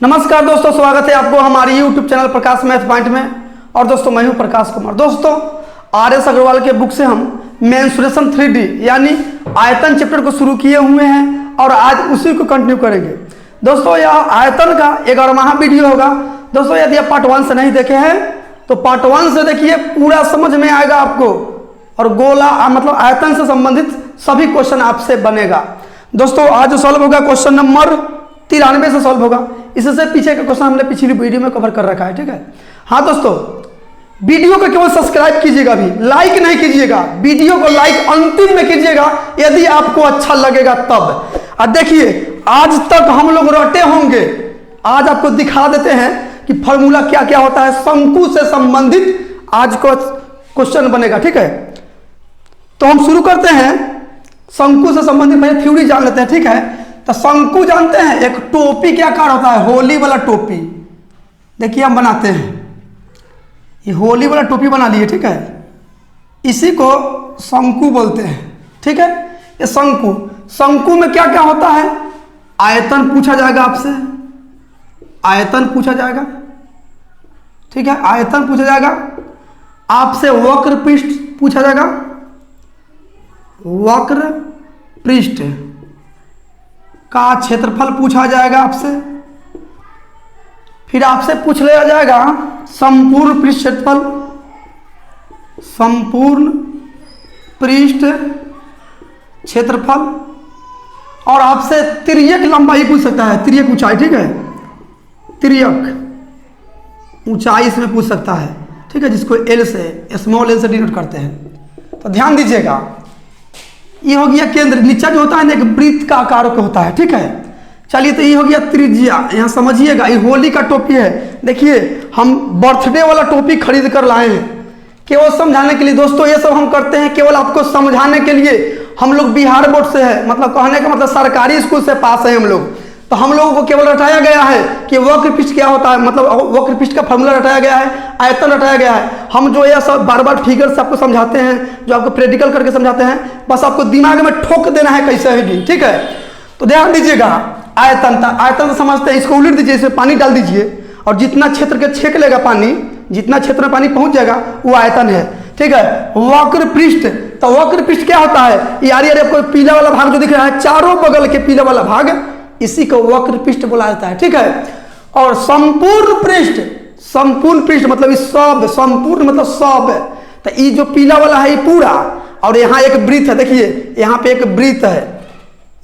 नमस्कार दोस्तों, स्वागत है आपको हमारी YouTube चैनल प्रकाश मैथ पॉइंट में। और दोस्तों मैं हूं प्रकाश कुमार। दोस्तों RS अग्रवाल के बुक से हम मेंसुरेशन 3D यानी आयतन चैप्टर को शुरू किए हुए हैं और आज उसी को कंटिन्यू करेंगे। दोस्तों यह आयतन का 11वां वीडियो होगा। दोस्तों यदि आप पार्ट 1 से नहीं देखे हैं तो पार्ट 1 से देखिए, पूरा समझ में आएगा आपको और गोला मतलब आयतन से संबंधित सभी क्वेश्चन आपसे बनेगा। दोस्तों आज सॉल्व होगा क्वेश्चन नंबर 93 से सॉल्व होगा। इससे पीछे का क्वेश्चन हमने पिछली वीडियो में कवर कर रखा है, ठीक है। हाँ दोस्तों, वीडियो को केवल सब्सक्राइब कीजिएगा, भी लाइक नहीं कीजिएगा। वीडियो को लाइक अंतिम में कीजिएगा यदि आपको अच्छा लगेगा तब। और देखिए आज तक हम लोग रटे होंगे, आज आपको दिखा देते हैं कि फॉर्मूला क्या क्या होता है। शंकु से संबंधित आज को क्वेश्चन बनेगा, ठीक है। तो हम शुरू करते हैं शंकु से संबंधित, पहले थ्योरी जान लेते हैं, ठीक है। तो शंकु जानते हैं, एक टोपी के आकार होता है, होली वाला टोपी। देखिए हम बनाते हैं, ये होली वाला टोपी बना लिए, ठीक है। इसी को शंकु बोलते हैं, ठीक है। ये शंकु, शंकु में क्या क्या होता है? आयतन पूछा जाएगा आपसे, आयतन पूछा जाएगा, ठीक है। आयतन पूछा जाएगा आपसे, वक्र पृष्ठ पूछा जाएगा, वक्र पृष्ठ का क्षेत्रफल पूछा जाएगा आपसे। फिर आपसे पूछ लिया जाएगा संपूर्ण पृष्ठ क्षेत्रफल, संपूर्ण पृष्ठ क्षेत्रफल। और आपसे तिर्यक लंबाई पूछ सकता है, तिर्यक ऊंचाई, ठीक है। तिर्यक ऊंचाई इसमें पूछ सकता है, ठीक है, जिसको एल से, स्मॉल एल से डिनोट करते हैं। तो ध्यान दीजिएगा, ये हो गया केंद्र। नीचा जो होता है ना, एक वृत्त का आकार का होता है, ठीक है। चलिए तो ये हो गया त्रिज्या। यहाँ समझिएगा, ये होली का टोपी है। देखिए हम बर्थडे वाला टोपी खरीद कर लाए हैं केवल समझाने के लिए। दोस्तों ये सब हम करते हैं केवल आपको समझाने के लिए। हम लोग बिहार बोर्ड से है, मतलब कहने का मतलब सरकारी स्कूल से पास है हम लोग। तो हम लोगों को केवल रटाया गया है कि वक्र पृष्ठ क्या होता है, मतलब वक्र पृष्ठ का फॉर्मूला रटाया गया है, आयतन रटाया गया है। हम जो ये सब बार बार फिगर से आपको समझाते हैं, जो आपको प्रैक्टिकल करके समझाते हैं, बस आपको दिमाग में ठोक देना है कैसे भी, ठीक है। तो ध्यान दीजिएगा, आयतन, आयतन समझते हैं, इसको उलट दीजिए, इसमें पानी डाल दीजिए और जितना क्षेत्र के छेक लेगा पानी, जितना क्षेत्र में पानी पहुंच जाएगा वो आयतन है, ठीक है। वक्र पृष्ठ, तो वक्र पृष्ठ क्या होता है? यार आपको पीला वाला भाग जो दिख रहा है, चारों बगल के पीला वाला भाग, इसी को वक्र पृष्ठ बोला जाता है, ठीक है। और संपूर्ण पृष्ठ, संपूर्ण पृष्ठ मतलब इस सब, संपूर्ण मतलब सब। तो ये जो पीला वाला है ये पूरा, और यहाँ एक वृत्त है, देखिए यहाँ पे एक वृत्त है,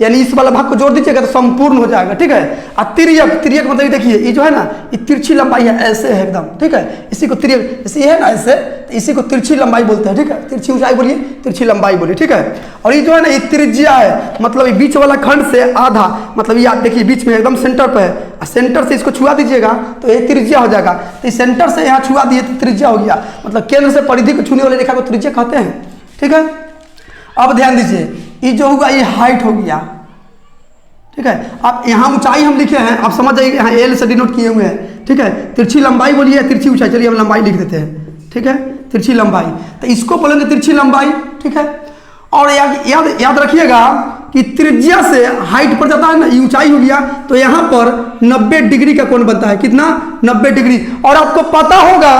यानी इस वाला भाग को जोड़ दीजिएगा तो संपूर्ण हो जाएगा, ठीक है। और तिर्यक, तिर्यक मतलब देखिए ये जो है ना, ये तिरछी लंबाई है, ऐसे है एकदम, ठीक है। इसी को तिर्यक, जैसे ये है ना ऐसे, तो इसी को तिरछी लंबाई बोलते हैं, ठीक है। तिरछी ऊंचाई बोलिए, तिरछी लंबाई बोलिए, ठीक है। और ये जो है ना, ये त्रिज्या है, मतलब ये बीच वाला खंड से आधा, मतलब ये आप देखिए बीच में एकदम सेंटर पे है, सेंटर से इसको छुआ दीजिएगा तो ये त्रिज्या हो जाएगा। तो इस सेंटर से यहाँ छुआ दिए तो त्रिज्या हो गया, मतलब केंद्र से परिधि को छूने वाली रेखा को त्रिज्या कहते हैं, ठीक है। अब ध्यान दीजिए, ये जो होगा ये हाइट हो गया, ठीक है। आप यहाँ ऊंचाई हम लिखे हैं, आप समझ जाइए, यहाँ एल से डिनोट किए हुए हैं, ठीक है। तिरछी लंबाई बोलिए, तिरछी ऊंचाई, चलिए हम लंबाई लिख देते हैं, ठीक है। तिरछी लंबाई, तो इसको बोलेंगे तिरछी लंबाई, ठीक है। और याद रखिएगा कि त्रिज्या से हाइट पर जाता है ना, ऊंचाई हो गया, तो यहाँ पर 90 डिग्री का कोण बनता है। कितना? 90 डिग्री। और आपको पता होगा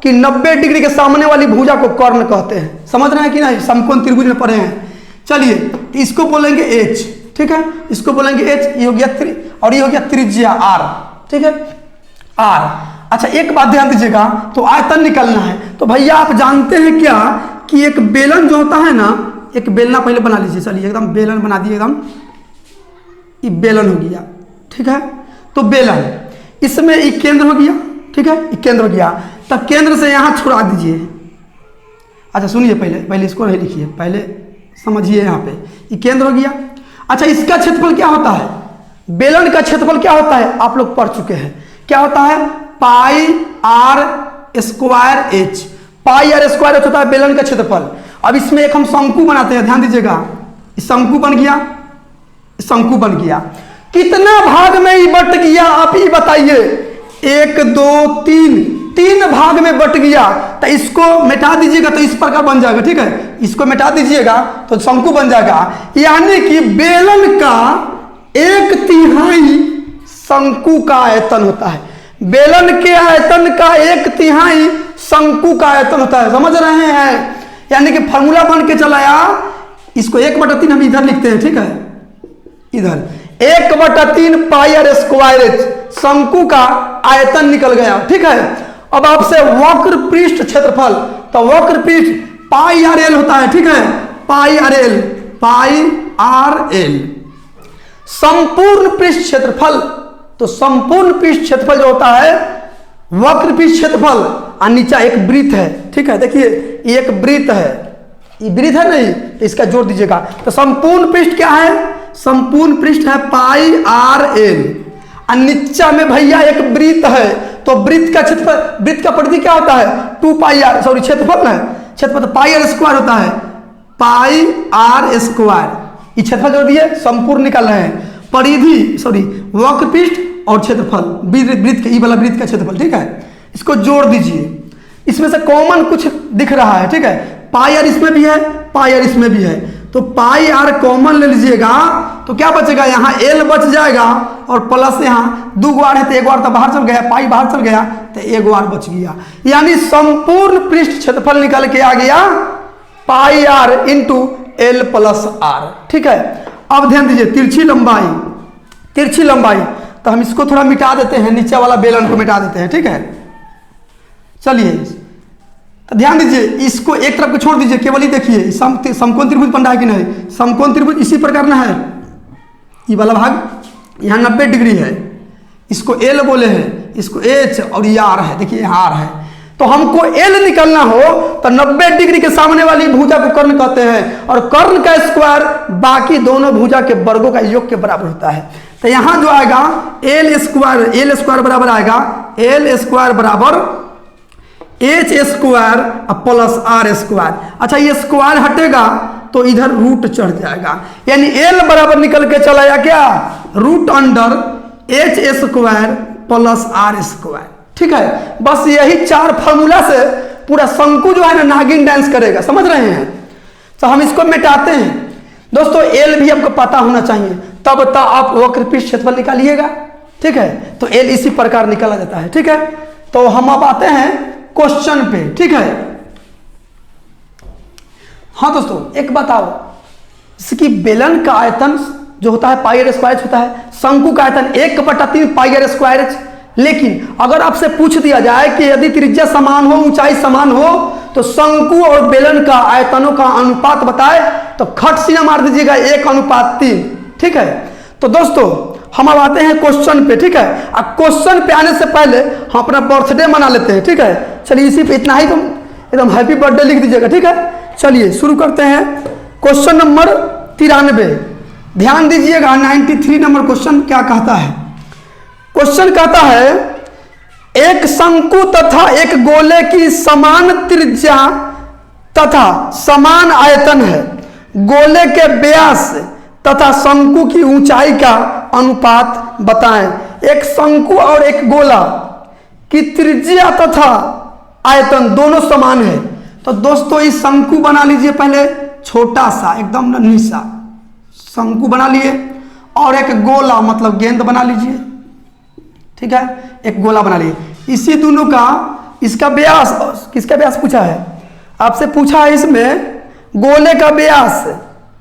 कि 90 डिग्री के सामने वाली भुजा को कर्ण कहते हैं। समझ रहे हैं कि नहीं, समकोण त्रिभुज में पढ़े हैं। चलिए तो इसको बोलेंगे एच, ठीक है। इसको बोलेंगे एच, ये हो गया और ये हो गया त्रिज्या आर, ठीक है, आर। अच्छा एक बात ध्यान दीजिएगा, तो आयतन निकालना है। तो भैया आप जानते हैं क्या कि एक बेलन जो होता है ना, एक बेलना पहले बना लीजिए, चलिए एकदम बेलन बना दिए, एकदम ये बेलन हो गया, ठीक है। तो बेलन, इसमें एक केंद्र हो गया, ठीक है, एक केंद्र हो गया। तब केंद्र से यहाँ छुड़ा दीजिए। अच्छा सुनिए, पहले इसको नहीं लिखिए, पहले समझिए। यहाँ पे ये केंद्र हो गया। अच्छा इसका क्षेत्रफल क्या होता है? बेलन का क्षेत्रफल क्या होता है? आप लोग पढ़ चुके हैं, क्या होता है? Pi r square h. Pi r square h होता है बेलन का क्षेत्रफल। अब इसमें एक हम शंकु बनाते हैं, ध्यान दीजिएगा, शंकु बन गया, शंकु बन गया। कितना भाग में ये बट गया आप ही बताइए? 1 2 3, 3 भाग में बट गया। तो इसको मिटा दीजिएगा तो इस प्रकार बन जाएगा, ठीक है। इसको मिटा दीजिएगा तो शंकु बन जाएगा। यानी कि बेलन का 1/3 शंकु का आयतन होता है। बेलन के आयतन का 1/3 शंकु का आयतन होता है। समझ रहे हैं? यानी कि फॉर्मूला बन के चलाया, इसको 1/3 हम इधर लिखते हैं, ठीक है, इधर 1/3 पाई आर स्क्वायर एच शंकु का आयतन निकल गया, ठीक है। अब आपसे वक्र पृष्ठ क्षेत्रफल, तो वक्र पृष्ठ पाई आर एल होता है, ठीक है, पाई आर एल, पाई आर एल। संपूर्ण पृष्ठ क्षेत्रफल, तो संपूर्ण पृष्ठ क्षेत्रफल जो होता है वक्र पृष्ठ क्षेत्रफल, और नीचे एक वृत्त है, ठीक है, देखिए ये एक वृत्त है, ये वृत्त है नहीं, तो इसका जोड़ दीजिएगा। तो संपूर्ण पृष्ठ क्या है? संपूर्ण पृष्ठ है पाई आर एल, और नीचे में भैया एक वृत्त है, तो वृत्त का क्षेत्रफल, वृत्त का परिधि क्या होता है? 2 पाई आर, सॉरी क्षेत्रफल है, क्षेत्रफल तो पाई आर स्क्वायर होता है, पाई आर स्क्वायर। ये क्षेत्रफल जोड़ दिए, संपूर्ण निकाल रहे हैं, परिधि सॉरी वक्र पृष्ठ और क्षेत्रफल वृत्त के, ये वाला वृत्त का क्षेत्रफल, ठीक है, इसको जोड़ दीजिए। इसमें से कॉमन कुछ दिख रहा है, ठीक है, पाई आर इसमें भी है, पाई आर इसमें भी है, तो पाई आर कॉमन ले लीजिएगा, तो क्या बचेगा? यहाँ एल बच जाएगा, और प्लस यहाँ 2 बार है, तो 1 बार तो बाहर चल गया, पाई बाहर चल गया, तो 1 बार बच गया। यानी संपूर्ण पृष्ठ क्षेत्रफल निकल के आ गया pi r into l plus r, ठीक है। अब ध्यान दीजिए, तिरछी लंबाई, तिरछी लंबाई, तो हम इसको थोड़ा मिटा देते हैं, नीचे वाला बेलन को मिटा देते हैं, ठीक है। चलिए, तो ध्यान दीजिए, इसको एक तरफ को छोड़ दीजिए, केवल ही देखिए समकोण त्रिभुज बन रहा है कि नहीं। समकोण त्रिभुज इसी प्रकार ना है, ये वाला भाग यहाँ 90 डिग्री है, इसको एल बोले हैं, इसको एच, और ये आर है, देखिए यहाँ आर है। तो हमको एल निकलना हो तो 90 डिग्री के सामने वाली भुजा को कर्ण कहते हैं, और कर्ण का स्क्वायर बाकी दोनों भुजा के वर्गों का योग के बराबर होता है। तो यहाँ जो आएगा एल स्क्वायर बराबर आएगा, एल स्क्वायर बराबर H square plus R square. अच्छा, ये स्क्वायर हटेगा तो इधर रूट चढ़ जाएगा, यानी एल बराबर निकल के चला आया क्या? Root under H square plus R square, ठीक है। बस यही 4 फॉर्मूला से पूरा शंकु जो है ना नागिन डांस करेगा, समझ रहे हैं। तो हम इसको मिटाते हैं दोस्तों, एल भी आपको पता होना चाहिए, तब तक आप वक्र पृष्ठ क्षेत्रफल निकालिएगा, ठीक है। तो एल इसी प्रकार निकाला जाता है, ठीक है। तो हम अब आते हैं क्वेश्चन पे, ठीक है। हाँ दोस्तों, एक बताओ, इसकी बेलन का आयतन जो होता है पाई आर स्क्वायर होता है, शंकु का आयतन 1/3 पाई आर स्क्वायर। लेकिन अगर आपसे पूछ दिया जाए कि यदि त्रिज्या समान हो, ऊंचाई समान हो, तो शंकु और बेलन का आयतनों का अनुपात बताए, तो खट सीना मार दीजिएगा 1:3, ठीक है। तो दोस्तों हम अब आते हैं क्वेश्चन पे, ठीक है। अब क्वेश्चन पे आने से पहले हम अपना बर्थडे मना लेते हैं, ठीक है। चलिए, इसी पे इतना ही, तुम एकदम हैप्पी बर्थडे लिख दीजिएगा, ठीक है। चलिए शुरू करते हैं। क्वेश्चन नंबर 93, ध्यान दीजिएगा। 93 नंबर क्वेश्चन क्या कहता है? क्वेश्चन कहता है, एक शंकु तथा एक गोले की समान त्रिज्या तथा समान आयतन है। गोले के व्यास तथा शंकु की ऊंचाई का अनुपात बताएं। एक शंकु और एक गोला की त्रिज्या तथा आयतन दोनों समान है। तो दोस्तों इस शंकु बना लीजिए, पहले छोटा सा एकदम नन्ही सा शंकु बना लिए, और एक गोला मतलब गेंद बना लीजिए, ठीक है। एक गोला बना लिए, इसी दोनों का इसका व्यास, किसका व्यास पूछा है आपसे? पूछा है इसमें गोले का व्यास,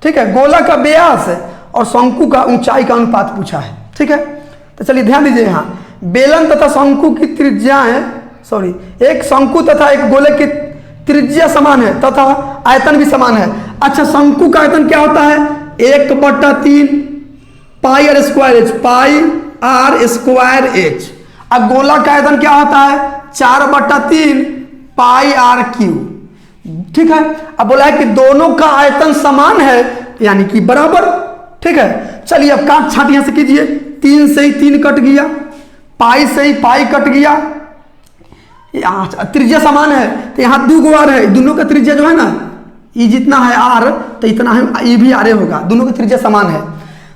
ठीक है, गोला का व्यास और शंकु का ऊंचाई का अनुपात पूछा है, ठीक है। तो चलिए ध्यान दीजिए, यहाँ बेलन तथा शंकु की त्रिज्याएं, सॉरी, एक शंकु तथा एक गोले की त्रिज्या समान है तथा आयतन भी समान है। अच्छा, शंकु का आयतन क्या होता है? 1/3 pi r square h, pi r square h. अब गोला का आयतन क्या होता है? 4/3 पाई आर क्यू, ठीक है। अब बोला है कि दोनों का आयतन समान है, यानी कि बराबर, ठीक है। चलिए अब काट छाट यहां से कीजिए, 3 से ही 3 कट गया, पाई से ही पाई कट गया, त्रिज्या समान है तो यहाँ 2 गुआर है, दोनों का त्रिज्या जो है ना, ये जितना है आर तो इतना है, ये भी आर होगा, दोनों की त्रिज्या समान है।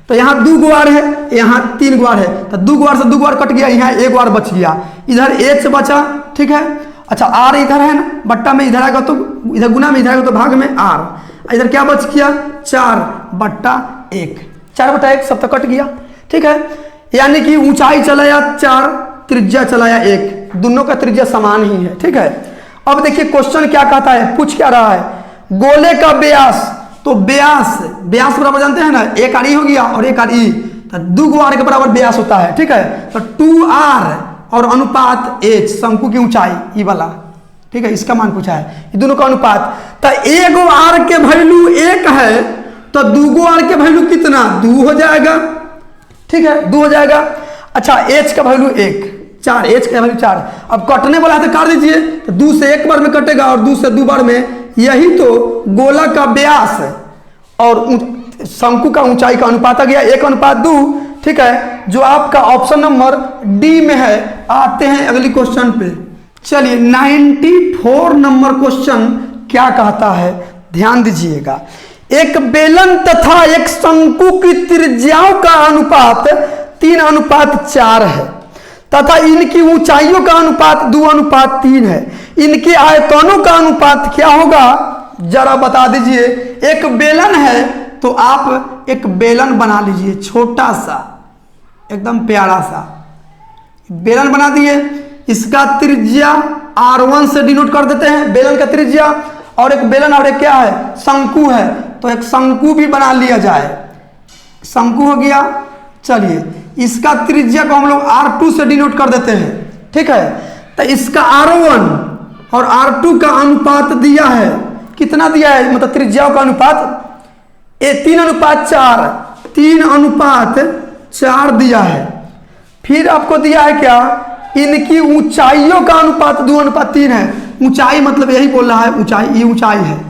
तो यहाँ 2 गुआर है, यहाँ 3 गुआर है, तो 2 गुआर से 2 गुआर कट गया, यहाँ 1 गुआर बच गया, इधर एच बचा, ठीक है। अच्छा, आर इधर है ना, बट्टा में इधर आएगा तो इधर गुना में इधर आएगा तो भाग में आर, इधर क्या बच गया? 4/1, 4/1 सब तक कट गया, ठीक है। यानी कि ऊंचाई चलाया 4, त्रिज्या चलाया 1, दोनों का त्रिज्या समान ही है। ठीक है, अब देखिए क्वेश्चन क्या कहता है, पूछ क्या रहा है, गोले का व्यास, तो व्यास बराबर जानते हैं ना, एक आर ई हो गया और एक आर ई, तो 2 आर के बराबर व्यास होता है। ठीक है, तो 2r और अनुपात h, शंकु की ऊंचाई ई वाला। ठीक है, इसका मान पूछा है, ये दोनों का अनुपात, तो 1 आर के वैल्यू 1 है, तो 2 आर के वैल्यू कितना, 2 हो जाएगा। ठीक है, 2 हो जाएगा। अच्छा, h का वैल्यू 1, 4, h का वैल्यू 4, अब कटने वाला है तो काट दीजिए, तो 2 से 1 बार में कटेगा और 2 से 2 बार में, यही तो गोला का व्यास और शंकु का ऊंचाई का अनुपात आ गया 1:2। ठीक है, जो आपका ऑप्शन नंबर डी में है। आते हैं अगली क्वेश्चन पे। चलिए 94 नंबर क्वेश्चन क्या कहता है, ध्यान दीजिएगा। एक बेलन तथा एक शंकु की त्रिज्याओं का अनुपात 3:4 है तथा इनकी ऊंचाइयों का अनुपात 2:3 है। इनके आयतनों का अनुपात क्या होगा, जरा बता दीजिए। एक बेलन है तो आप एक बेलन बना लीजिए, छोटा सा, एकदम प्यारा सा बेलन बना दिए। इसका त्रिज्या r1 से डिनोट कर देते हैं, बेलन का त्रिज्या, और एक बेलन और एक क्या है, शंकु है, तो एक शंकु भी बना लिया जाए। शंकु हो गया। चलिए इसका त्रिज्या को हम लोग r2 से डिनोट कर देते हैं। ठीक है, तो इसका r1 और r2 का अनुपात दिया है, कितना दिया है, मतलब त्रिज्याओं का अनुपात 3:4, 3:4 दिया है। फिर आपको दिया है क्या, इनकी ऊंचाइयों का अनुपात 2:3 है। ऊंचाई मतलब यही बोल रहा है, ऊंचाई, ये ऊंचाई है,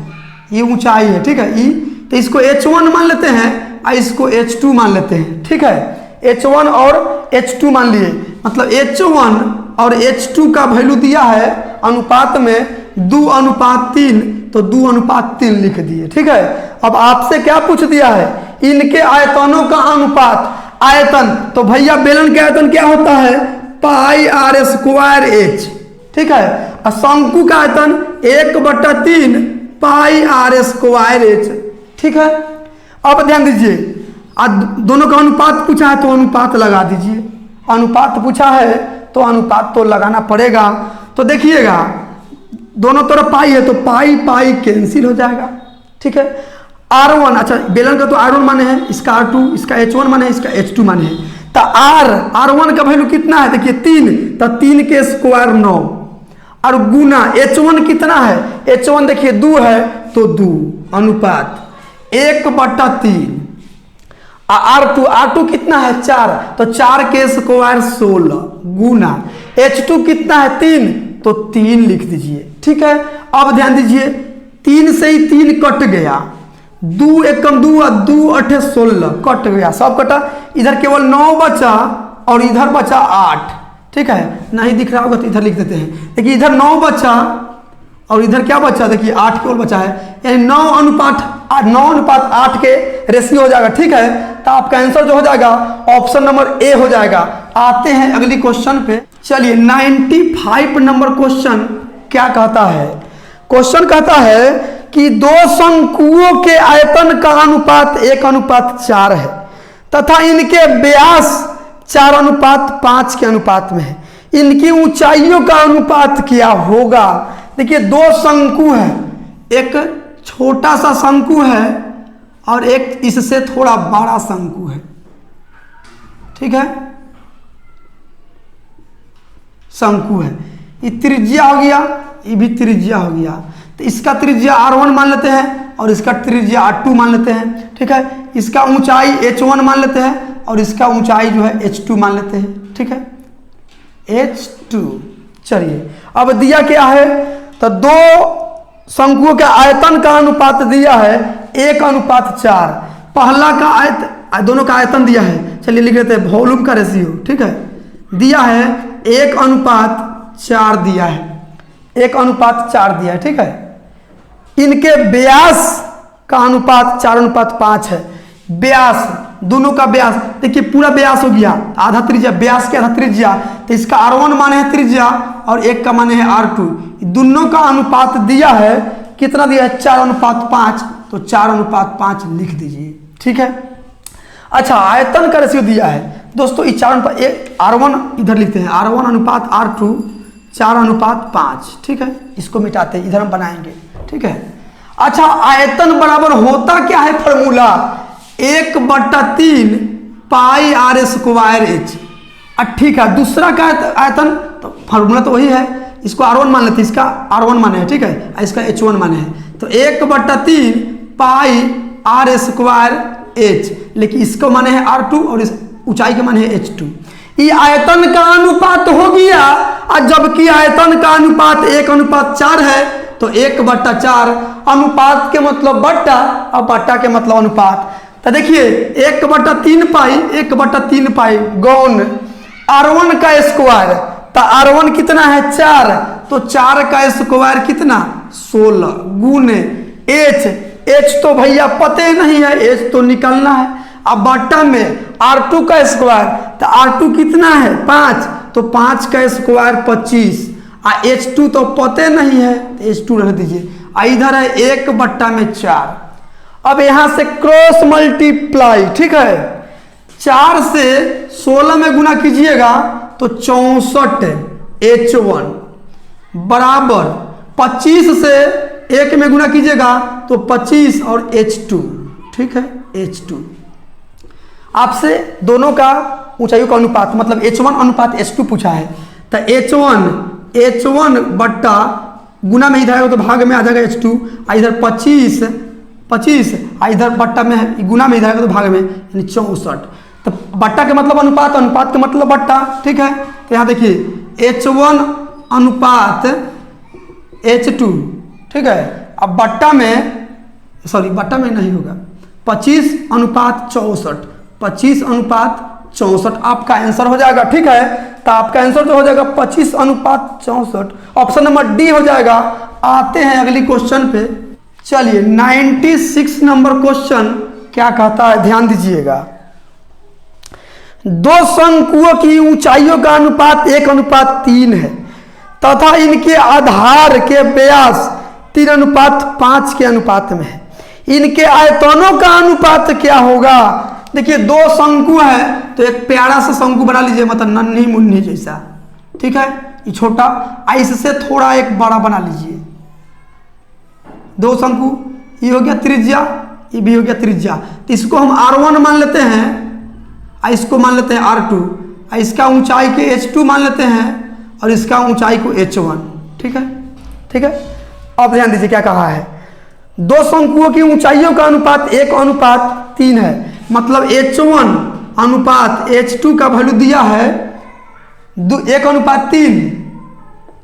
ये ऊंचाई है। ठीक है, ई, तो इसको h1 मान लेते हैं और इसको h2 मान लेते हैं। ठीक है, h1 और h2 मान लिए, मतलब h1 और h2 का वैल्यू दिया है अनुपात में 2:3, तो 2:3 लिख दिए। ठीक है, अब आपसे क्या पूछ दिया है, इनके आयतनों का अनुपात, आयतन, तो भैया बेलन के आयतन क्या होता है, πr²h। ठीक है, और शंकु का आयतन 1/3 πr²h। ठीक है, अब ध्यान दीजिए, दोनों का अनुपात पूछा है तो अनुपात लगा दीजिए। अनुपात पूछा है तो अनुपात तो लगाना पड़ेगा। तो देखिएगा दोनों तरफ पाई है तो पाई कैंसिल हो जाएगा। ठीक है, r1, अच्छा बेलन का तो r1 माने है, इसका r2, इसका h1 माने है, इसका h2 माने है। तो r1 का वैल्यू कितना है, देखिए 3, तो 3 के स्क्वायर 9, और गुना h1 कितना है, h1 देखिए 2 है तो 2, अनुपात 1/3, r2 कितना है 4, तो 4 के स्क्वायर 16, गुना h2 कितना है 3, तो 3 लिख दीजिए। ठीक है, अब ध्यान दीजिए, 3 से ही 3 कट गया, 2 एकम 2 और 2 8 16 कट गया, सब कटा, इधर केवल 9 बचा और इधर बचा 8। ठीक है, नहीं दिख रहा होगा तो इधर लिख देते हैं। देखिए इधर 9 बचा और इधर क्या बचा, देखिए 8 केवल बचा है, यानी 9:8 के रेशियो हो जाएगा। ठीक है, तो आपका आंसर जो हो जाएगा ऑप्शन नंबर ए हो जाएगा। आते हैं अगली क्वेश्चन पे। चलिए 95 नंबर क्वेश्चन क्या कहता है, क्वेश्चन कहता है कि दो शंकुओं के आयतन का अनुपात 1:4 है तथा इनके व्यास 4:5 के अनुपात में है। इनकी ऊंचाइयों का अनुपात क्या होगा। देखिए दो शंकु है, एक छोटा सा शंकु है और एक इससे थोड़ा बड़ा शंकु है। ठीक है, शंकु है, ये त्रिज्या हो गया, ये भी त्रिज्या हो गया, तो इसका त्रिज्या r1 मान लेते हैं और इसका त्रिज्या r2 मान लेते हैं। ठीक है, इसका ऊंचाई h1 मान लेते हैं और इसका ऊंचाई जो है h2 मान लेते हैं। ठीक है, h2। चलिए अब दिया क्या है, तो दो शंकुओं के आयतन का अनुपात दिया है 1:4। पहला का आयत, दोनों का आयतन दिया है, चलिए लिख लेते हैं वॉल्यूम का रेशियो। ठीक है, दिया है 1:4 दिया है, 1:4 दिया है। ठीक है, इनके व्यास का अनुपात 4:5 है। व्यास, दोनों का व्यास, देखिए पूरा व्यास हो गया, आधा त्रिज्या, व्यास के आधा त्रिज्या, तो इसका r1 माने है त्रिज्या और एक का माने है r2। दोनों का अनुपात दिया है, कितना दिया है 4:5, तो 4:5 लिख दीजिए। ठीक है, अच्छा आयतन का रेशियो दिया है, दोस्तों ये 4 अनुपात R1 इधर लिखते हैं, R1 अनुपात R2 4 अनुपात 5, ठीक है। इसको मिटाते हैं, इधर हम बनाएंगे, ठीक है। अच्छा, आयतन बराबर होता क्या है फॉर्मूला, 1/3 पाई R स्क्वायर H। ठीक है, दूसरा का आयतन तो फॉर्मूला तो वही है, इसको R1 मान लेते हैं, इसका R1 माने है, ठीक है, इसका H1 माने है। तो 1/3 पाई R स्क्वायर H, लेकिन इसको माने है R2 और इस ऊंचाई के माने है H2। ये आयतन का अनुपात हो गया, और जबकि आयतन का अनुपात 1/4 है, तो 1/4 अनुपात के मतलब बट्टा और बट्टा के मतलब अनुपात। तो देखिए 1/3 पाई 1/3 पाई गौन R1 का स्क्वायर, तो R1 कितना है 4, तो 4 का स्क्वायर कितना 16 गुने H तो भैया पते नहीं है, H तो निकलना है। अब बट्टा में R2 का स्क्वायर, तो R2 कितना है 5, तो 5 का स्क्वायर 25, और H2 तो पते नहीं है, तो H2 रख दीजिए। इधर है 1/4। अब यहां से क्रॉस मल्टीप्लाई, ठीक है, 4 से 16 में गुना कीजिएगा तो 64 H1 बराबर 25 से 1 में गुना कीजिएगा तो 25 और H2, ठीक है, H2। आपसे दोनों का ऊंचाइयों का अनुपात मतलब H1 अनुपात H2 पूछा है, तो H1 बट्टा गुना में इधर आएगा तो भाग में आ जाएगा H2, इधर 25 इधर बट्टा में गुना में इधर आएगा तो भाग में, यानी 64। तो बट्टा के मतलब अनुपात, अनुपात के मतलब बट्टा, ठीक है। तो यहाँ देखिए H1 अनुपात H2, ठीक है। अब बट्टा में नहीं होगा, 25 अनुपात 64, 25 अनुपात 64 आपका आंसर हो जाएगा, ठीक है। तो आपका आंसर जो हो जाएगा 25 अनुपात 64, ऑप्शन नंबर डी हो जाएगा। आते हैं अगली क्वेश्चन पे, चलिए 96 नंबर क्वेश्चन क्या कहता है, ध्यान दीजिएगा। दो शंकुओं की ऊंचाइयों का अनुपात 1:3 है तथा इनके आधार के व्यास 3:5 के अनुपात में है। इनके आयतनों का अनुपात क्या होगा। देखिए दो शंकु है, तो एक प्यारा सा शंकु बना लीजिए, मतलब नन्ही मुन्नी जैसा, ठीक है, ये छोटा, इससे थोड़ा एक बड़ा बना लीजिए। दो शंकु, ये हो गया त्रिज्या, ये भी हो गया त्रिज्या। तो इसको हम R1 मान लेते हैं, इसको मान लेते हैं R2, इसका ऊंचाई के H2 मान लेते हैं, और इसका ऊंचाई को H1, ठीक है, ठीक है। अब ध्यान दीजिए क्या कहा है, दो शंकुओं की ऊंचाइयों का अनुपात 1:3 है, मतलब H1 अनुपात H2 का वैल्यू दिया है 1:3,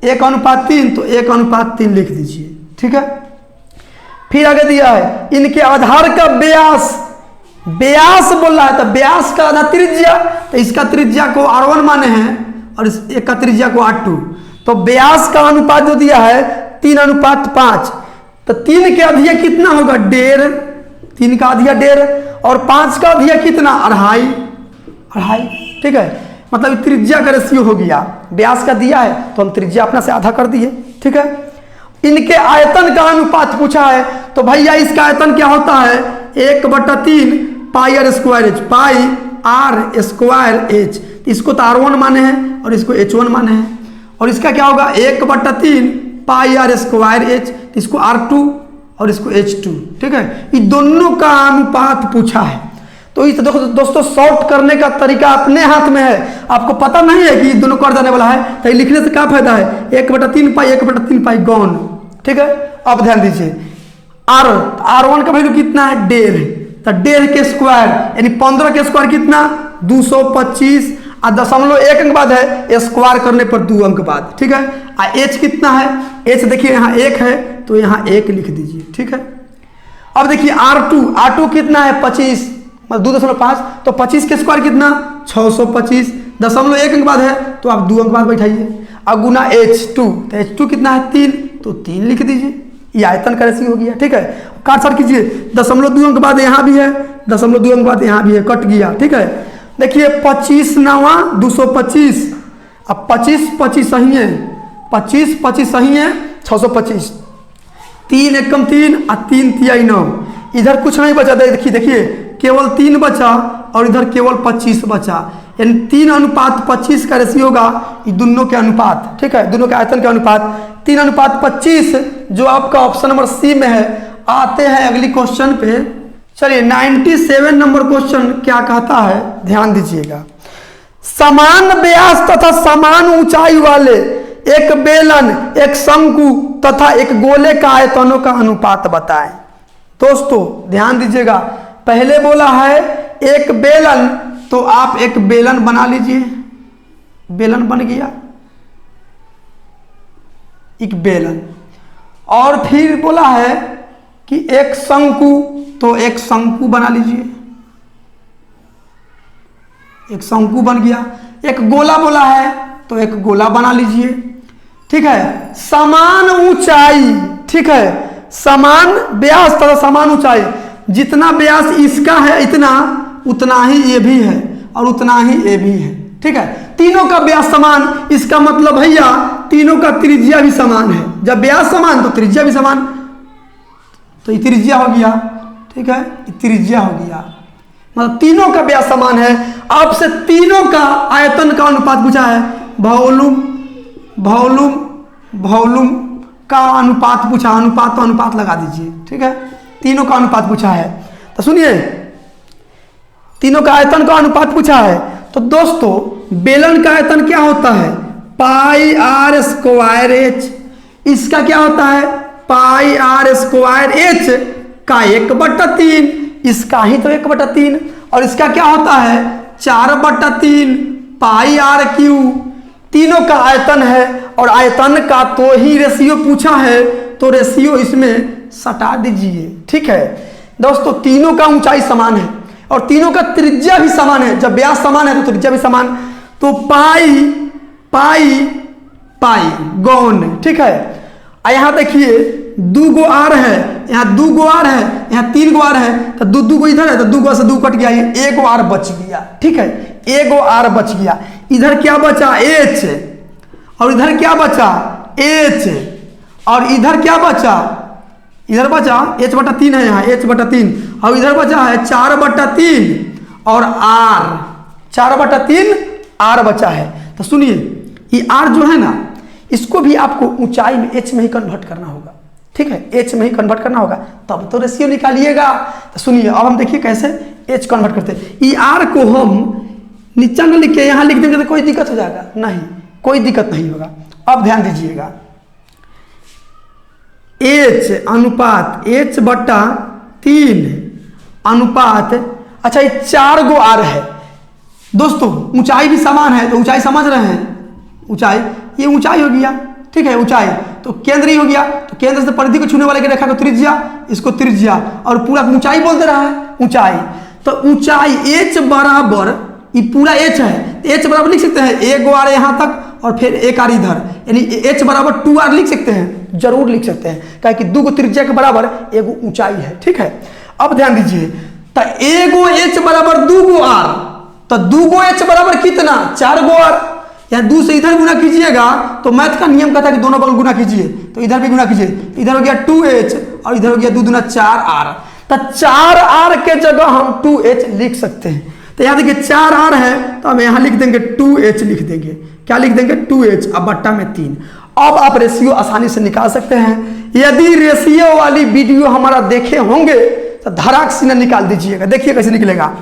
1:3, तो 1:3 लिख दीजिए, ठीक है। फिर आगे दिया है इनके आधार का व्यास, व्यास बोल रहा है, तो व्यास का आधा त्रिज्या, तो इसका त्रिज्या को R1 माने हैं और इस एक का त्रिज्या को R2। तो व्यास का अनुपात जो दिया है 3:5, तो 3 के अधिया कितना होगा 1.5, 3 का अधिया 1.5, और 5 का अधिया कितना 2.5, ठीक है। मतलब त्रिज्या का रेशियो हो गया, व्यास का दिया है तो हम त्रिज्या अपना से आधा कर दिए, ठीक है। इनके आयतन का अनुपात पूछा है, तो भैया इसका आयतन क्या होता है 1/3 पाई R स्क्वायर H, पाई R स्क्वायर H। इसको तो R1 माने हैं और इसको H1 माने हैं, और इसका क्या होगा 1/3 पाई R स्क्वायर H, इसको R2 और इसको H2, ठीक है। ये दोनों का अनुपात पूछा है। तो इस दोस्तों शॉर्ट करने का तरीका अपने हाथ में है, आपको पता नहीं है कि दोनों कर जाने वाला है, तो लिखने से क्या फायदा है 1/3 पाई 1/3 पाई गौन, ठीक है। अब ध्यान दीजिए R1 का वैल्यू कितना है 1.5, तो 1.5 के स्क्वायर यानी 15 के स्क्वायर कितना 225, और 0.1 अंक बाद है, स्क्वायर करने पर 2 अंक बाद, ठीक है। H कितना है, H देखिए यहाँ 1 है, तो यहाँ 1 लिख दीजिए, ठीक है। अब देखिए R2 कितना है 25, मतलब 2.5, तो 25 के स्क्वायर कितना 625, 0.1 अंक बाद है तो आप 2 अंक बाद बैठाइए, अब गुना H2, तो H2 कितना है 3, तो 3 लिख दीजिए। ये आयतन का रेशियो हो गया, ठीक है। काट छाट कीजिए, 0.2 अंक बाद यहाँ भी है, 0.2 अंक बाद यहाँ भी है, कट गया, ठीक है। देखिए 25 9 225, अब 25 सही है, 25 सही है 625, 3 एकम 3 और 3 तिहाई 9, इधर कुछ नहीं बचा, देखिए केवल 3 बचा और इधर केवल 25 बचा, यानी 3:25 का रेशियो होगा ये दोनों के अनुपात, ठीक है, दोनों के आयतन के अनुपात 3:25, जो आपका ऑप्शन नंबर सी में है। आते हैं अगली क्वेश्चन पे। चलिए 97 नंबर क्वेश्चन क्या कहता है, ध्यान दीजिएगा। समान व्यास तथा समान ऊंचाई वाले एक बेलन, एक शंकु तथा एक गोले का आयतनों का अनुपात बताएं। दोस्तों ध्यान दीजिएगा, पहले बोला है एक बेलन, तो आप एक बेलन बना लीजिए, बेलन बन गया एक बेलन। और फिर बोला है कि एक शंकु, तो एक शंकु बना लीजिए, एक शंकु बन गया। एक गोला बोला है तो एक गोला बना लीजिए, ठीक है। समान ऊंचाई, ठीक है, समान व्यास तथा समान ऊंचाई, जितना व्यास इसका है इतना, उतना ही ये भी है और उतना ही ये भी है, ठीक है। तीनों का व्यास समान, इसका मतलब भैया तीनों का त्रिज्या भी समान है। जब व्यास समान तो त्रिज्या भी समान, तो ये त्रिज्या हो गया, ठीक है, ये त्रिज्या हो गया, मतलब तीनों का व्यास समान है। आपसे तीनों का आयतन का अनुपात पूछा है, वॉल्यूम वॉल्यूम वॉल्यूम का अनुपात पूछा, अनुपात तो अनुपात लगा दीजिए, ठीक है। तीनों का अनुपात पूछा है, तो सुनिए तीनों का आयतन का अनुपात पूछा है। तो दोस्तों बेलन का आयतन क्या होता है, पाई आर स्क्वायर एच। इसका क्या होता है, पाई आर स्क्वायर एच का 1/3, इसका ही तो 1/3। और इसका क्या होता है 4/3 पाई आर क्यू। तीनों का आयतन है और आयतन का तो ही रेशियो पूछा है, तो रेशियो इसमें सटा दीजिए, ठीक है। दोस्तों तीनों का ऊंचाई समान है और तीनों का त्रिज्या भी समान है। जब व्यास समान है तो त्रिज्या भी समान, तो पाई पाई पाई गौन, ठीक है। यहां देखिए 2 गो आर है, यहाँ 2 गो आर है, यहाँ 3 गो आर है, तो 2 गो इधर है, तो 2 गो से 2 कट गया, ये 1 गो आर बच गया, ठीक है, 1 गो आर बच गया। इधर क्या बचा एच, और इधर क्या बचा एच, और इधर क्या बचा, इधर बचा h/3 है, यहाँ h/3, और इधर बचा है 4/3 और आर, 4/3 आर बचा है। तो सुनिए ये आर जो है ना, इसको भी आपको ऊंचाई में एच में ही कन्वर्ट करना होगा, ठीक है, एच में ही कन्वर्ट करना होगा, तब तो रेशियो निकालिएगा। तो सुनिए अब हम देखिए कैसे एच कन्वर्ट करते हैं। ई आर को हम नीचा न लिख के यहाँ लिख देंगे तो कोई दिक्कत हो जाएगा, नहीं कोई दिक्कत नहीं होगा। अब ध्यान दीजिएगा, एच अनुपात h/3 अनुपात, अच्छा ये 4 गो आर है। दोस्तों ऊंचाई भी समान है, तो ऊंचाई समझ रहे हैं, ऊंचाई ये ऊंचाई हो गया, ठीक है, ऊंचाई तो केंद्र ही हो गया, तो केंद्र से परिधि को छूने वाले की रेखा को त्रिज्या, इसको त्रिज्या, और पूरा ऊंचाई बोल दे रहा है ऊंचाई। तो ऊंचाई h बराबर, ये पूरा h है, h बराबर लिख सकते हैं 1 गो आर यहाँ तक और फिर 1 आर इधर, यानी h बराबर 2 आर लिख सकते हैं, जरूर लिख सकते हैं, क्या कि 2 गो त्रिज्या के बराबर 1 गो ऊंचाई है, ठीक है। अब ध्यान दीजिए, तो 1 गो h बराबर 2 गो आर, तो 2 गो h बराबर कितना 4 गो आर, यहाँ 2 से इधर गुना कीजिएगा तो मैथ का नियम कहता है कि दोनों बगल गुना कीजिए, तो इधर भी गुना कीजिए, इधर हो गया 2h और इधर हो गया 2 दूना 4r, तो 4r के जगह हम 2h लिख सकते हैं। तो यहाँ देखिए 4r है, तो हम यहाँ लिख देंगे 2h लिख देंगे, क्या लिख देंगे 2h, अब बट्टा में 3। अब आप रेशियो आसानी से निकाल सकते हैं। यदि रेशियो वाली वीडियो हमारा देखे होंगे तो धड़ाक सीना निकाल दीजिएगा, देखिए कैसे निकलेगा,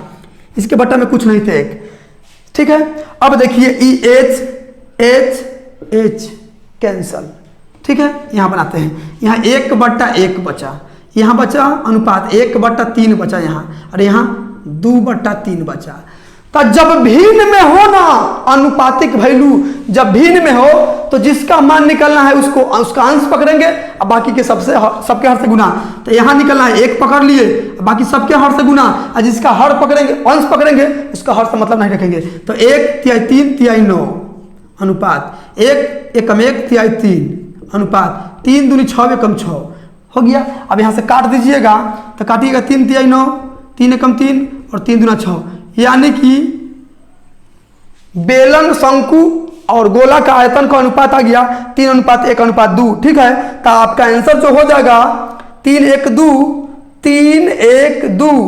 इसके बट्टा में कुछ नहीं थे एक, ठीक है। अब देखिए ई एच कैंसल, ठीक है, यहाँ बनाते हैं, यहाँ 1/1 बचा, यहाँ बचा अनुपात 1/3 बचा यहाँ, और यहाँ 2/3 बचा। तो जब भिन्न में हो ना अनुपातिक वैल्यू, जब भिन्न में हो तो जिसका मान निकलना है उसको उसका अंश पकड़ेंगे और बाकी के सबके हर से गुना। तो यहाँ निकलना है 1 पकड़ लिए, बाकी सबके हर से गुना, और जिसका हर पकड़ेंगे अंश पकड़ेंगे उसका हर से मतलब नहीं रखेंगे। तो 1/3 अनुपात 1 एकम 1/3 अनुपात 3 दूनी 6 एकम 6 हो गया। अब यहाँ से काट दीजिएगा, तो काटिएगा 3/9 3 एकम 3 और 3 दूना 6, यानी कि बेलन शंकु और गोला का आयतन का अनुपात आ गया 3:1:2, ठीक है। तो आपका आंसर जो हो जाएगा 312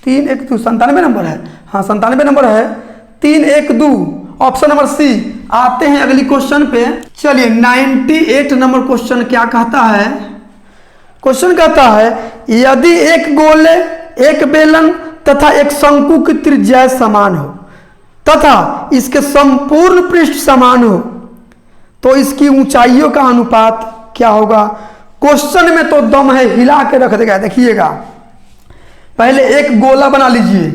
97 नंबर है, हाँ 97 नंबर है। 3 1 2, ऑप्शन नंबर सी। आते हैं अगली क्वेश्चन पे। चलिए 98 नंबर क्वेश्चन क्या कहता है? क्वेश्चन कहता है यदि एक गोले, एक बेलन तथा एक शंकु की त्रिज्या समान हो तथा इसके संपूर्ण पृष्ठ समान हो तो इसकी ऊंचाइयों का अनुपात क्या होगा? क्वेश्चन में तो दम है, हिला के रख देगा। देखिएगा, पहले एक गोला बना लीजिए,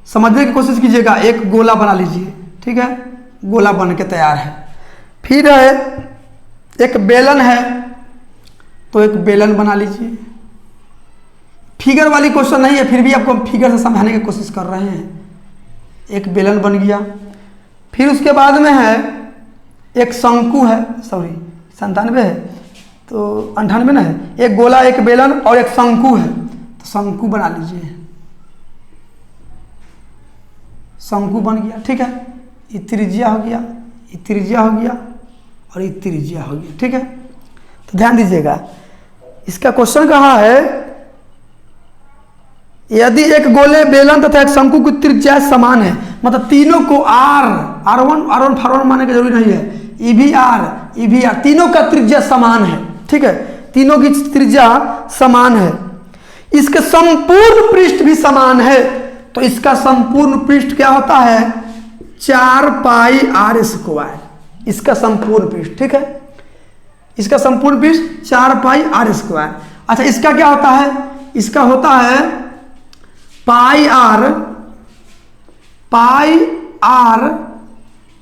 समझने की कोशिश कीजिएगा। एक गोला बना लीजिए, ठीक है, गोला बन के तैयार है। फिर है एक बेलन है, तो एक बेलन बना लीजिए। फिगर वाली क्वेश्चन नहीं है, फिर भी आपको फिगर से समझाने की कोशिश कर रहे हैं। एक बेलन बन गया। फिर उसके बाद में है एक शंकु है, सॉरी 97 है तो 98 ना है। एक गोला, एक बेलन और एक शंकु है, तो शंकु बना लीजिए। शंकु बन गया, ठीक है। ये त्रिज्या हो गया, ये त्रिज्या हो गया और ये त्रिज्या हो गया, ठीक है। तो ध्यान दीजिएगा, इसका क्वेश्चन कहा है यदि एक गोले, बेलन तथा एक शंकु की त्रिज्या समान है, मतलब तीनों को R1 फार मानने की जरूरी नहीं है, EVR तीनों का त्रिज्या समान है, ठीक है, तीनों की त्रिज्या समान है, इसके संपूर्ण पृष्ठ भी समान है, तो इसका संपूर्ण पृष्ठ क्या होता है? 4 पाई R²। इसका संपूर्ण पृष्ठ, ठीक है, इसका संपूर्ण पृष्ठ 4 पाई R²। अच्छा, इसका क्या होता है? इसका होता है पाई R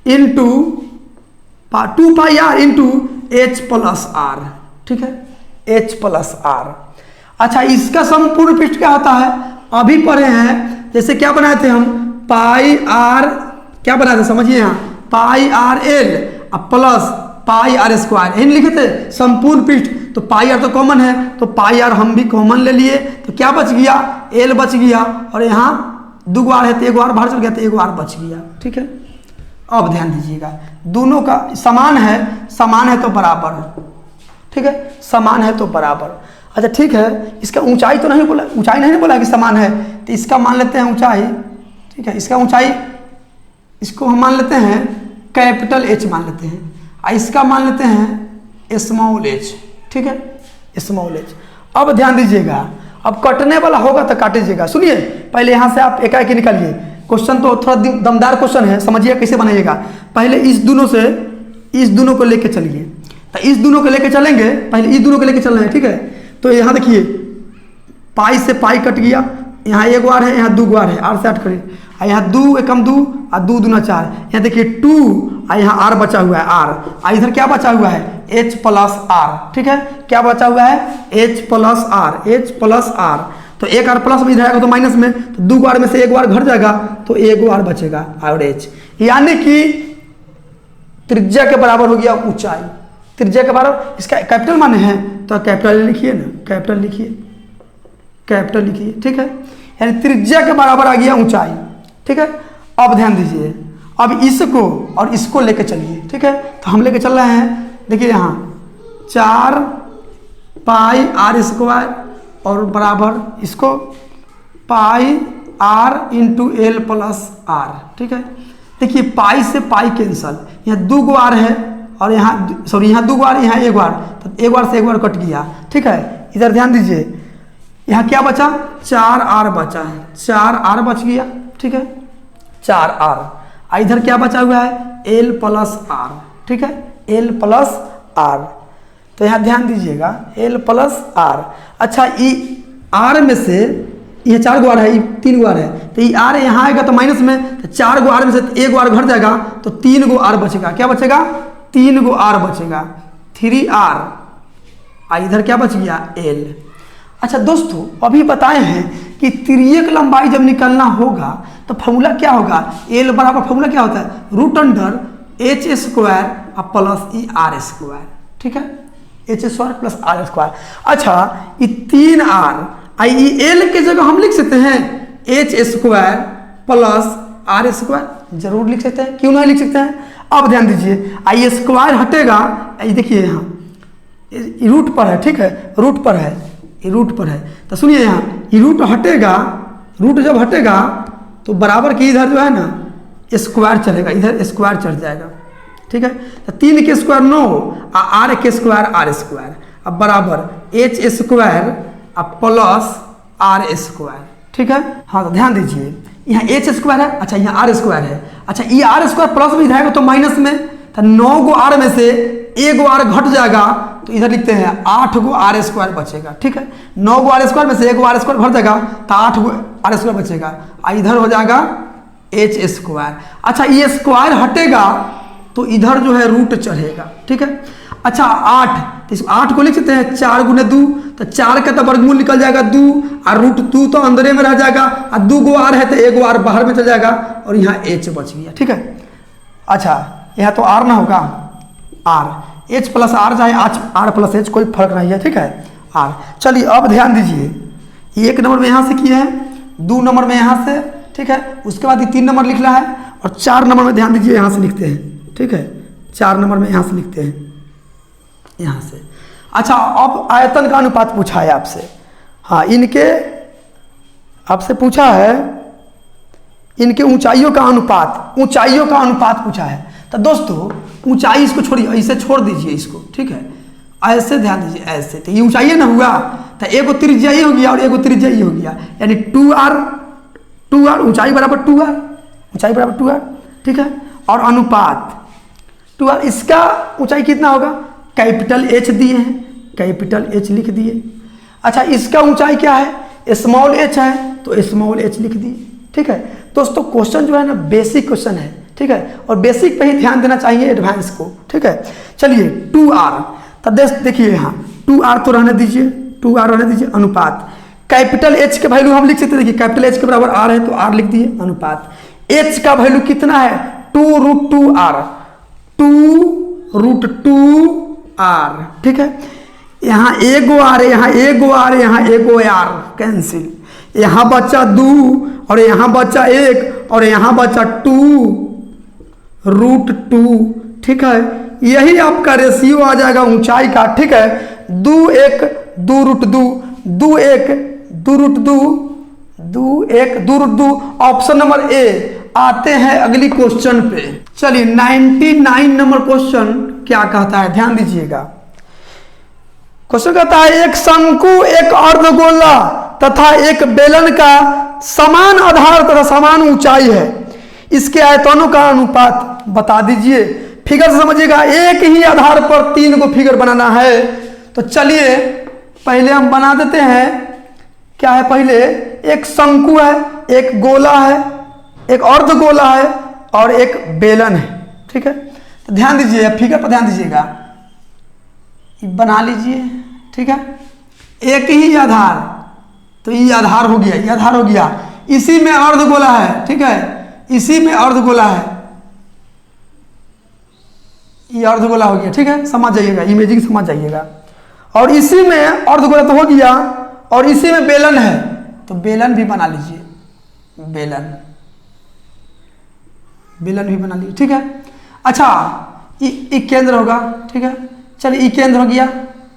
इंटू 2 पाई R into H plus R, ठीक है, H प्लस R। अच्छा, इसका संपूर्ण पृष्ठ क्या होता है? अभी पढ़े हैं, जैसे क्या बनाए थे हम? पाई R, क्या बनाए थे समझिए, यहाँ पाई RL प्लस पाई R², यही लिखे थे संपूर्ण पृष्ठ। तो पाई R तो कॉमन है, तो पाई R हम भी कॉमन ले लिए, तो क्या बच गया? L बच गया, और यहाँ 2 R है तो 1 R बाहर चल गया, तो 1 R बच गया, ठीक है। अब ध्यान दीजिएगा, दोनों का समान है तो बराबर, ठीक है, समान है तो बराबर। अच्छा ठीक है, इसका ऊंचाई तो नहीं बोला, ऊंचाई नहीं बोला कि समान है, तो इसका मान लेते हैं ऊंचाई, ठीक है, इसका ऊंचाई, इसको हम मान लेते हैं कैपिटल H मान लेते हैं, और इसका मान लेते हैं स्मॉल h, ठीक है, स्मॉल h। अब ध्यान दीजिएगा, अब कटने वाला होगा तो काटिएगा। सुनिए, पहले यहाँ से आप एकाएक निकालिए। क्वेश्चन तो थोड़ा दमदार क्वेश्चन है, समझिए कैसे बनाइएगा। पहले इस दोनों को लेके चलिए, तो इस दोनों को लेके चलेंगे, पहले इस दोनों को लेके चल रहे हैं, ठीक है। तो यहाँ देखिए, पाई से पाई कट गया, यहाँ 1 R है, यहाँ 2 R है, R से 8 करें, यहाँ 2 एकम 2 और 2 दूना 4, यहाँ देखिए 2 और यहाँ R बचा हुआ है R, और इधर क्या बचा हुआ है? H प्लस R, ठीक है, क्या बचा हुआ है? H plus R। तो 1 R प्लस में इधर आएगा तो माइनस में, तो 2 R में से 1 R घट जाएगा, तो 1 R बचेगा और H, यानी कि त्रिज्या के बराबर हो गया ऊंचाई। त्रिज्या के बराबर, इसका कैपिटल माने हैं तो कैपिटल लिखिए ना, कैपिटल लिखिए, ठीक है, यानी त्रिज्या के बराबर आ गया ऊंचाई, ठीक है। अब ध्यान दीजिए, अब इसको और इसको लेके चलिए, ठीक है। तो हम लेके चल रहे हैं, देखिए यहाँ 4 पाई R² और बराबर इसको पाई R into L plus R, ठीक है। देखिए पाई से पाई कैंसल, यहाँ 2 R है और यहाँ सॉरी यहाँ 2 R, यहाँ 1 R, तो 1 R से 1 R कट गया, ठीक है। इधर ध्यान दीजिए, यहाँ क्या बचा? 4 R बचा है, 4 R बच गया, ठीक है, 4 R। इधर क्या बचा हुआ है? L प्लस R, ठीक है, L प्लस R। तो यहाँ ध्यान दीजिएगा, L प्लस R। अच्छा, ये R में से ये 4 R है, ये 3 R है, तो ये R यहाँ आएगा तो माइनस में, तो 4 R में से 1 R घट जाएगा, तो 3 R बचेगा। क्या बचेगा? 3 R बचेगा, 3 R। इधर क्या बच गया? L। अच्छा दोस्तों, अभी बताए हैं कि तिर्यक लंबाई जब निकलना होगा तो फॉर्मूला क्या होगा? L बराबर फॉर्मूला क्या होता है? √H² प्लस R², ठीक है, H² प्लस R²। अच्छा, ये 3 R, ये L के जगह हम लिख सकते हैं H² प्लस R², जरूर लिख सकते हैं, क्यों नहीं लिख सकते हैं? अब ध्यान दीजिए, आई स्क्वायर हटेगा, ये देखिए यहाँ रूट पर है, ठीक है, रूट पर है, ये रूट पर है, तो सुनिए यहाँ ये रूट हटेगा, रूट जब हटेगा तो बराबर की इधर जो है ना स्क्वायर चलेगा, इधर स्क्वायर चढ़ जाएगा, ठीक है। तो 3 के स्क्वायर 9 और आर के स्क्वायर आर स्क्वायर, अब बराबर एच स्क्वायर अब प्लस आर स्क्वायर, ठीक है। हाँ तो ध्यान दीजिए, यहाँ एच स्क्वायर है, अच्छा यहाँ आर स्क्वायर है, अच्छा ये आर स्क्वायर प्लस में जाएगा तो माइनस में, तो 9 गो आर में से 1 गो आर घट जाएगा, तो इधर लिखते हैं 8 गो आर स्क्वायर बचेगा, ठीक है। 9 गो आर स्क्वायर में से 1 गो आर स्क्वायर घट जाएगा तो 8 गो आर स्क्वायर बचेगा, और इधर हो जाएगा एच स्क्वायर। अच्छा ये स्क्वायर हटेगा तो इधर जो है रूट चढ़ेगा, ठीक है। अच्छा 8, तो इस 8 को लिख सकते हैं 4 गुने 2, तो 4 का तो वर्गमूल निकल जाएगा 2, और रूट 2 तो अंदर में रह जाएगा, और 2 गो आर है तो 1 गो आर बाहर में चल जाएगा, और यहाँ एच बच गया, ठीक है। अच्छा यहाँ तो आर ना होगा, आर एच प्लस आर चाहे आर प्लस एच, कोई फर्क नहीं है, ठीक है, आर। चलिए अब ध्यान दीजिए, 1 नंबर में यहाँ से किए हैं, 2 नंबर में यहाँ से, ठीक है, उसके बाद ये 3 नंबर लिखना है, और 4 नंबर में ध्यान दीजिए यहाँ से लिखते हैं, ठीक है, 4 नंबर में यहाँ से लिखते हैं, यहाँ से। अच्छा अब आयतन का अनुपात पूछा है आपसे, हाँ इनके आपसे पूछा है इनके ऊंचाइयों का अनुपात, ऊंचाइयों का अनुपात पूछा है। तो दोस्तों ऊंचाई इसको छोड़िए, ऐसे छोड़ दीजिए इसको, ठीक है, ऐसे ध्यान दीजिए, ऐसे, तो ये ऊंचाई ना हुआ, तो एगो त्रिज्या ही हो गया और एगो त्रिज्या ही हो गया, यानी 2r ऊंचाई बराबर 2r, ऊंचाई बराबर 2r, ठीक है। और अनुपात 2r, इसका ऊंचाई कितना होगा, कैपिटल एच दिए हैं, कैपिटल एच लिख दिए। अच्छा इसका ऊंचाई क्या है, स्मॉल एच है तो स्मॉल एच लिख दिए, ठीक है। दोस्तों क्वेश्चन जो है ना बेसिक क्वेश्चन है, ठीक है, और बेसिक पे ही ध्यान देना चाहिए एडवांस को, ठीक है। चलिए 2r, तो देखिए यहाँ 2r तो रहने दीजिए, 2r रहने दीजिए, अनुपात कैपिटल एच के वैल्यू हम लिख सकते हैं, देखिए कैपिटल एच के बराबर r है तो r लिख दिए, अनुपात h का वैल्यू कितना है 2√2r, 2√2r, ठीक है। यहाँ एगो आर है, यहाँ एगो आर है, यहाँ एगो आर कैंसिल, यहाँ बचा 2 और यहाँ बचा 1 और यहाँ बचा 2√2, ठीक है। यही आपका रेशियो आ जाएगा ऊंचाई का, ठीक है। 2 1 2√2, 2 1 2√2, 2 1 2√2, ऑप्शन नंबर ए। आते हैं अगली क्वेश्चन पे, चलिए 99 नंबर क्वेश्चन क्या कहता है, ध्यान दीजिएगा। क्वेश्चन कहता है एक शंकु, एक अर्धगोला तथा एक बेलन का समान आधार तथा समान ऊंचाई है, इसके आयतनों का अनुपात बता दीजिए। फिगर से समझिएगा, एक ही आधार पर 3 को फिगर बनाना है, तो चलिए पहले हम बना देते हैं। क्या है, पहले एक शंकु है, एक गोला है, एक अर्धगोला है और एक बेलन है, ठीक है। तो ध्यान दीजिए, फिगर पर ध्यान दीजिएगा, बना लीजिए, ठीक है। एक ही आधार, तो ये आधार हो गया, ये आधार हो गया, इसी में अर्धगोला है, ठीक है, इसी में अर्धगोला है, ये अर्धगोला हो गया, ठीक है, समझ जाइएगा, इमेजिंग समझ जाइएगा। और इसी में अर्धगोला तो हो गया, और इसी में बेलन है, तो बेलन भी बना लीजिए, बेलन भी बना लीजिए, ठीक है। अच्छा ई केंद्र होगा, ठीक है, चलिए ई केंद्र हो गया,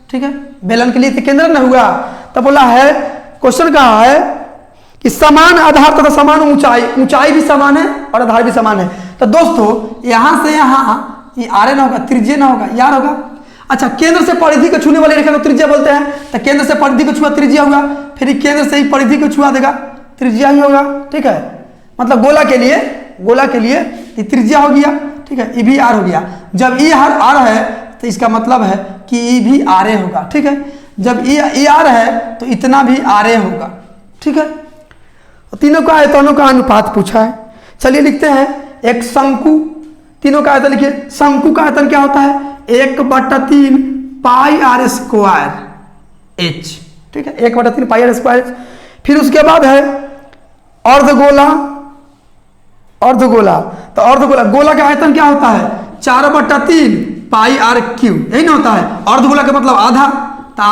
ठीक है। बेलन के लिए तो केंद्र न हुआ, तो बोला है, क्वेश्चन कहा है कि समान आधार तथा समान ऊंचाई, ऊंचाई भी समान है और आधार भी समान है। तो दोस्तों यहां से यहां ये आर ना होगा, त्रिज्या ना होगा, यार होगा। अच्छा केंद्र से परिधि को छूने वाली रेखा को त्रिज्या बोलते हैं, तो केंद्र से परिधि को छुआ त्रिज्या होगा, फिर केंद्र से ही परिधि को छुआ देगा, त्रिज्या ही होगा, ठीक है। मतलब गोला के लिए ये त्रिज्या हो गया, ठीक है, ये भी आर हो गया। जब ये आर है तो इसका मतलब है कि ये भी आर ए होगा, ठीक है। जब ये आर है तो इतना भी आर ए होगा, ठीक है। तीनों का आयतनों का अनुपात पूछा है। चलिए लिखते हैं एक शंकु, तीनों का आयतन लिखिए। शंकु का आयतन क्या होता है, 1/3 पाई आर स्क्वायर एच, ठीक है, 1/3 पाई आर स्क्वायर। फिर उसके बाद है अर्धगोला, तो अर्धगोला, गोला का आयतन क्या होता है 4/3 पाई आर क्यू, यही ना होता है। अर्धगोला का मतलब आधा, तो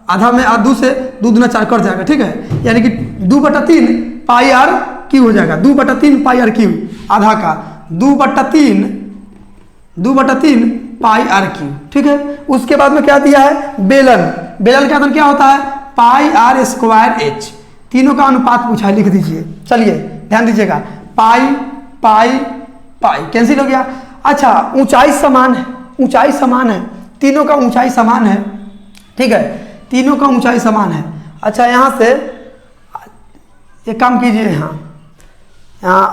आधा में 2 से 2 दूना 4 कट जाएगा, ठीक है, यानी कि 2/3 पाई आर क्यू हो जाएगा, 2/3 पाई आर क्यू, आधा का 2/3 पाई आर क्यू, ठीक है। उसके बाद में क्या दिया है, बेलन का आयतन क्या होता है पाई आर स्क्वायर एच। तीनों का अनुपात पूछा है, लिख दीजिए। चलिए ध्यान दीजिएगा, पाई पाई पाई कैंसिल हो गया। अच्छा ऊंचाई समान है, ऊंचाई समान है, तीनों का ऊंचाई समान है, ठीक है, तीनों का ऊंचाई समान है। अच्छा यहाँ से एक काम कीजिए, यहाँ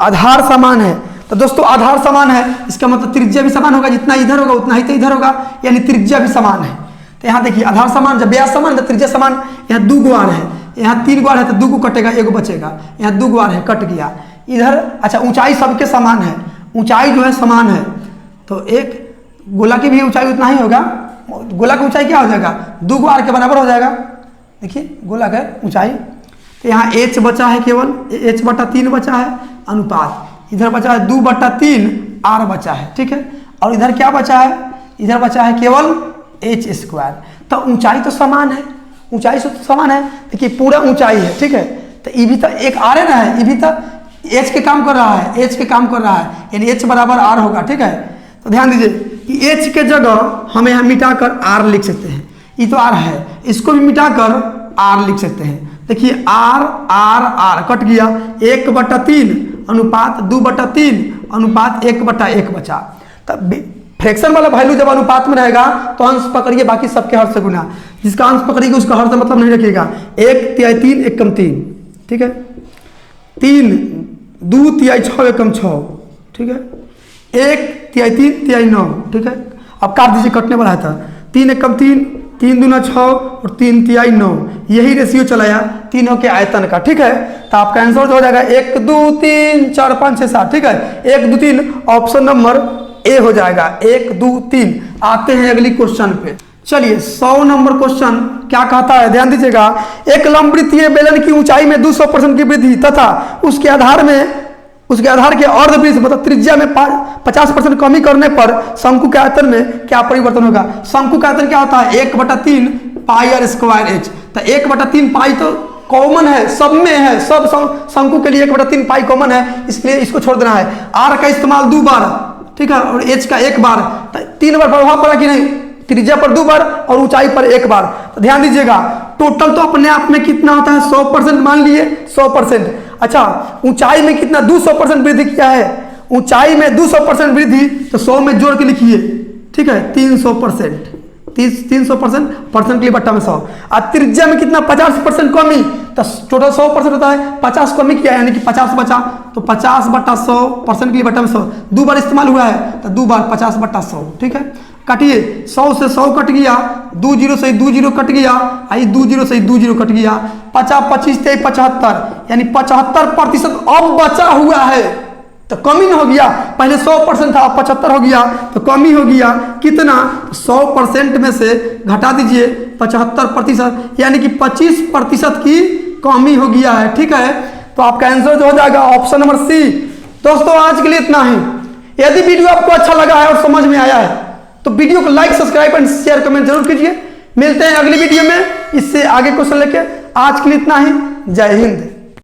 आधार समान है, तो दोस्तों आधार समान है इसका मतलब त्रिज्या भी समान होगा, जितना इधर होगा उतना ही तो इधर होगा, यानी त्रिज्या भी समान है। तो यहाँ देखिए आधार समान, जब व्यास समान तो त्रिज्या समान। यहाँ 2 गुआर है, यहाँ 3 गुआर है तो 2 को कटेगा, 1 बचेगा। यहाँ 2 गुआर है, कट गया इधर। अच्छा ऊंचाई सबके समान है, ऊंचाई जो है समान है, तो एक गोला की भी ऊंचाई उतना ही होगा। गोला की ऊंचाई क्या हो जाएगा, 2 गुआर के बराबर हो जाएगा। देखिए गोला का ऊंचाई, तो यहाँ h बचा है, केवल h/3 बचा है, अनुपात इधर बचा है 2/3 r बचा है, ठीक है। और इधर क्या बचा है, इधर बचा है केवल h²। तो ऊंचाई तो समान है, ऊंचाई से तो समान है। देखिए पूरा ऊंचाई है, ठीक है, तो ये भी तो एक r है ना, है ये भी तो h के काम कर रहा है, h के काम कर रहा है, यानी h बराबर r होगा, ठीक है। तो ध्यान दीजिए कि h के जगह हम यहाँ मिटाकर r लिख सकते हैं, ये तो r है, इसको भी मिटाकर r लिख सकते हैं। देखिए r r r कट गया, 1/3 अनुपात 2/3 अनुपात 1/1 बचा। तब फ्रैक्शन वाला वैल्यू जब अनुपात में रहेगा तो अंश पकड़िए, बाकी सबके हर से गुना, जिसका अंश पकड़िएगा उसका हर से मतलब नहीं रखिएगा। 1/3 1 कम 3, ठीक है, 3 2/3 6 1 कम 6, ठीक है, 1/3 3 9, ठीक है। अब काट दीजिए, कटने वाला है था, 3 1 कम 3, 3 दूना 6 और 3 तिहाई 9, यही रेशियो चलाया तीनों के आयतन का, ठीक है। तो आपका आंसर जो हो जाएगा 1 2 3 4 5 6 7, ठीक है, 1 2 3 ऑप्शन नंबर ए हो जाएगा, 1 2 3। आते हैं अगली क्वेश्चन पे। चलिए 100 नंबर क्वेश्चन क्या कहता है, ध्यान दीजिएगा। एक लंबवृत्तीय बेलन की ऊंचाई में 200% की वृद्धि तथा उसके आधार के अर्धवृत्त मतलब त्रिज्या में 50% कमी करने पर शंकु के आयतन में क्या परिवर्तन होगा। शंकु का आयतन क्या होता है, 1/3 पाई r स्क्वायर h। तो 1/3 पाई तो कॉमन है, सब में है, सब शंकु के लिए 1/3 पाई कॉमन है, इसलिए इसको छोड़ देना है। r का इस्तेमाल 2 बार, ठीक है, और h का 1 बार, 3 बार प्रभाव पड़ा कि नहीं, त्रिज्या पर 2 बार और ऊंचाई पर 1 बार। तो ध्यान दीजिएगा टोटल तो अपने आप में कितना होता है, 100% मान लिए, 100%। अच्छा ऊंचाई में कितना, 200% वृद्धि किया है, ऊंचाई में 200% वृद्धि, तो 100 में जोड़ के लिखिए, ठीक है, 300%, 300% परसेंट के लिए बट्टा में 100। और त्रिज्या में कितना, 50% कमी, तो टोटल 100% होता है, 50 कमी किया यानी कि 50 बचा, तो 50/100% के लिए बट्टा में 100, 2 बार इस्तेमाल हुआ है तो 2 बार 50/100, ठीक है। काटिए, 100 से 100 कट गया, 2 0 से 2 0 कट गया, आई 2 0 से 2 0 कट गया, 50 25 23 75, यानी 75% अब बचा हुआ है, तो कमी हो गया, पहले 100% था, अब 75 हो गया, तो कमी हो गया कितना, 100% में से घटा दीजिए 75%, यानी कि 25% की कमी हो गया है, ठीक है। तो आपका आंसर जो हो जाएगा ऑप्शन नंबर सी। दोस्तों आज के लिए इतना ही। यदि वीडियो आपको अच्छा लगा है और समझ में आया है तो वीडियो को like subscribe and share comment जरूर कीजिए। मिलते हैं अगली वीडियो में इससे आगे क्वेश्चन लेके। आज के लिए इतना ही, जय हिंद।